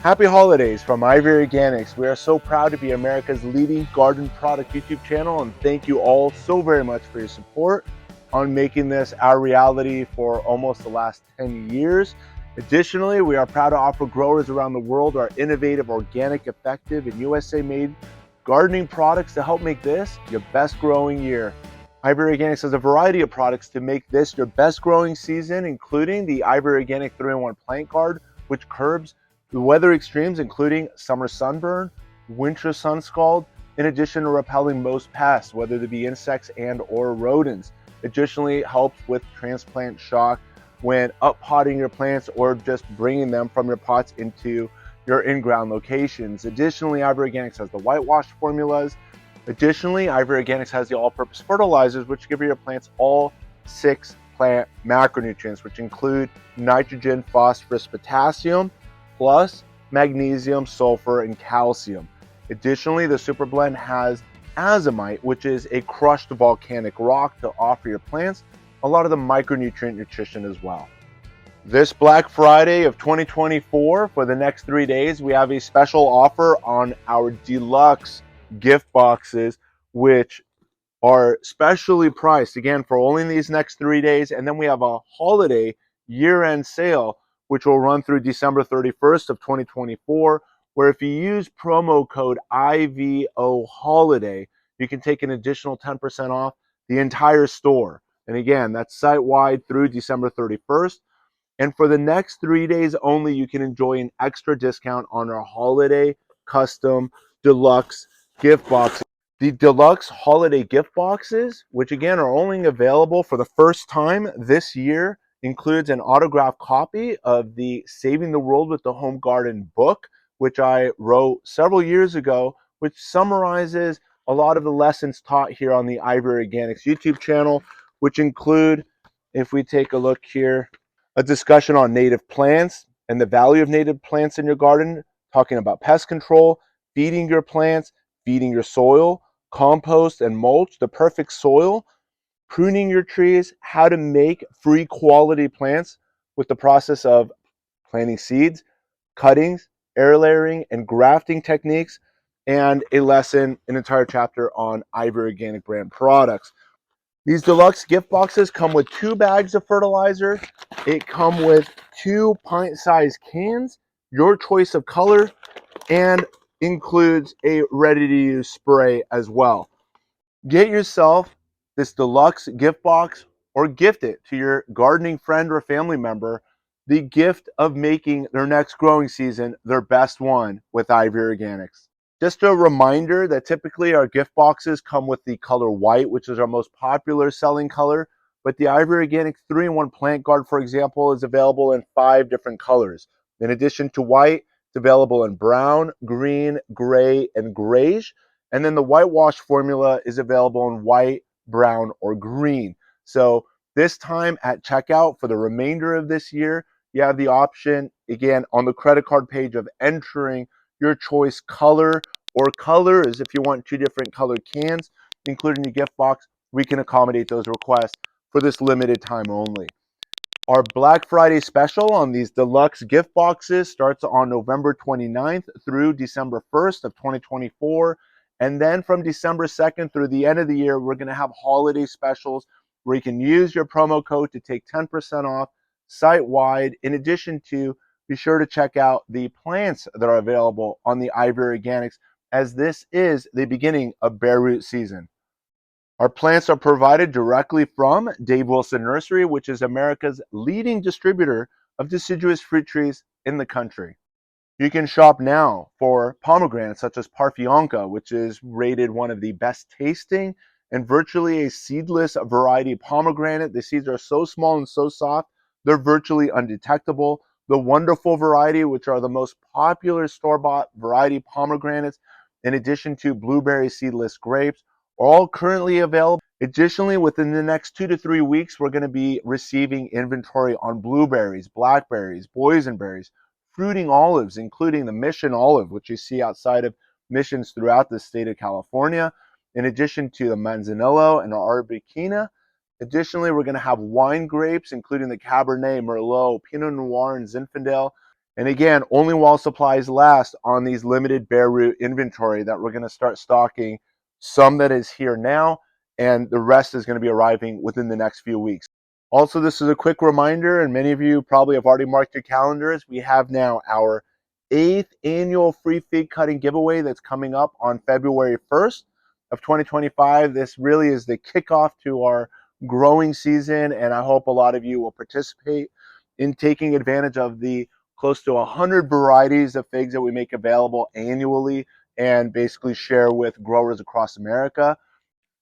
Happy holidays from Ivory Organics. We are so proud to be America's leading garden product YouTube channel, and thank you all so very much for your support on making this our reality for almost the last 10 years. Additionally, we are proud to offer growers around the world our innovative, organic, effective, and USA-made gardening products to help make this your best growing year. Ivory Organics has a variety of products to make this your best growing season, including the Ivory Organic 3-in-1 Plant Guard, which curbs the weather extremes, including summer sunburn, winter sun scald, in addition to repelling most pests, whether they be insects and or rodents. Additionally, it helps with transplant shock when up-potting your plants or just bringing them from your pots into your in-ground locations. Additionally, Ivory Organics has the whitewash formulas. Additionally, Ivory Organics has the all-purpose fertilizers, which give your plants all 6 plant macronutrients, which include nitrogen, phosphorus, potassium, plus magnesium, sulfur, and calcium. Additionally, the Super Blend has azomite, which is a crushed volcanic rock, to offer your plants a lot of the micronutrient nutrition as well. This Black Friday of 2024, for the next 3 days, we have a special offer on our deluxe gift boxes, which are specially priced, again, for only these next 3 days. And then we have a holiday year-end sale, which will run through December 31st of 2024, where if you use promo code IVO Holiday, you can take an additional 10% off the entire store. And again, that's site-wide through December 31st. And for the next 3 days only, you can enjoy an extra discount on our holiday custom deluxe gift boxes. The deluxe holiday gift boxes, which again are only available for the first time this year, includes an autographed copy of the Saving the World with the Home Garden book, which I wrote several years ago, which summarizes a lot of the lessons taught here on the Ivory Organics YouTube channel, which include, if we take a look here, a discussion on native plants and the value of native plants in your garden, talking about pest control, feeding your plants, feeding your soil, compost and mulch, the perfect soil, pruning your trees, how to make free quality plants with the process of planting seeds, cuttings, air layering, and grafting techniques, and a lesson, an entire chapter on Ivory Organic brand products. These deluxe gift boxes come with 2 bags of fertilizer. It comes with 2 pint-sized cans, your choice of color, and includes a ready-to-use spray as well. Get yourself this deluxe gift box or gift it to your gardening friend or family member, the gift of making their next growing season their best one with Ivory Organics. Just a reminder that typically our gift boxes come with the color white, which is our most popular selling color, but the Ivory Organic 3-in-1 Plant Guard, for example, is available in 5 different colors. In addition to white, it's available in brown, green, gray, and grayish. And then the whitewash formula is available in white, brown, or green. So this time at checkout for the remainder of this year, you have the option, again, on the credit card page of entering your choice color or colors. If you want 2 different colored cans including your gift box, we can accommodate those requests for this limited time only. Our Black Friday special on these deluxe gift boxes starts on November 29th through December 1st of 2024. And then from December 2nd through the end of the year, we're going to have holiday specials where you can use your promo code to take 10% off site-wide. In addition to, be sure to check out the plants that are available on the Ivory Organics, as this is the beginning of bare root season. Our plants are provided directly from Dave Wilson Nursery, which is America's leading distributor of deciduous fruit trees in the country. You can shop now for pomegranates such as Parfianka, which is rated one of the best tasting and virtually a seedless variety pomegranate. The seeds are so small and so soft, they're virtually undetectable. The wonderful variety, which are the most popular store-bought variety pomegranates, in addition to blueberry seedless grapes, are all currently available. Additionally, within the next 2 to 3 weeks, we're going to be receiving inventory on blueberries, blackberries, boysenberries, fruiting olives, including the Mission olive, which you see outside of missions throughout the state of California, in addition to the Manzanillo and the Arbequina. Additionally, we're going to have wine grapes, including the Cabernet, Merlot, Pinot Noir, and Zinfandel, And again, only while supplies last on these limited bare root inventory that we're going to start stocking. Some that is here now, and the rest is going to be arriving within the next few weeks. Also, this is a quick reminder, and many of you probably have already marked your calendars. We have now our 8th annual free fig cutting giveaway that's coming up on February 1st of 2025. This really is the kickoff to our growing season, and I hope a lot of you will participate in taking advantage of the close to 100 varieties of figs that we make available annually and basically share with growers across America.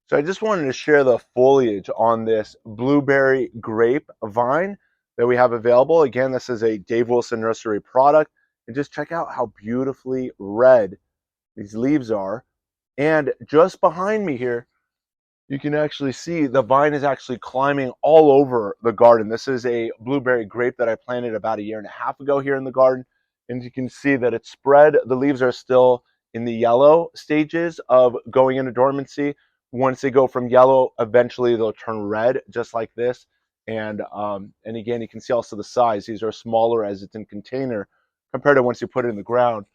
So I just wanted to share the foliage on this blueberry grape vine that we have available. Again, this is a Dave Wilson Nursery product. And just check out how beautifully red these leaves are. And just behind me here, you can actually see the vine is actually climbing all over the garden. This is a blueberry grape that I planted about 1.5 years ago here in the garden. And you can see that it's spread. The leaves are still in the yellow stages of going into dormancy. Once they go from yellow, eventually they'll turn red, just like this. And again, you can see also the size. These are smaller as it's in container compared to once you put it in the ground.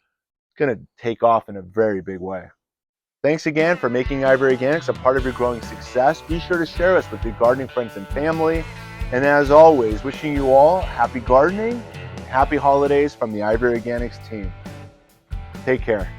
It's going to take off in a very big way. Thanks again for making Ivory Organics a part of your growing success. Be sure to share us with your gardening friends and family. And as always, wishing you all happy gardening and happy holidays from the Ivory Organics team. Take care.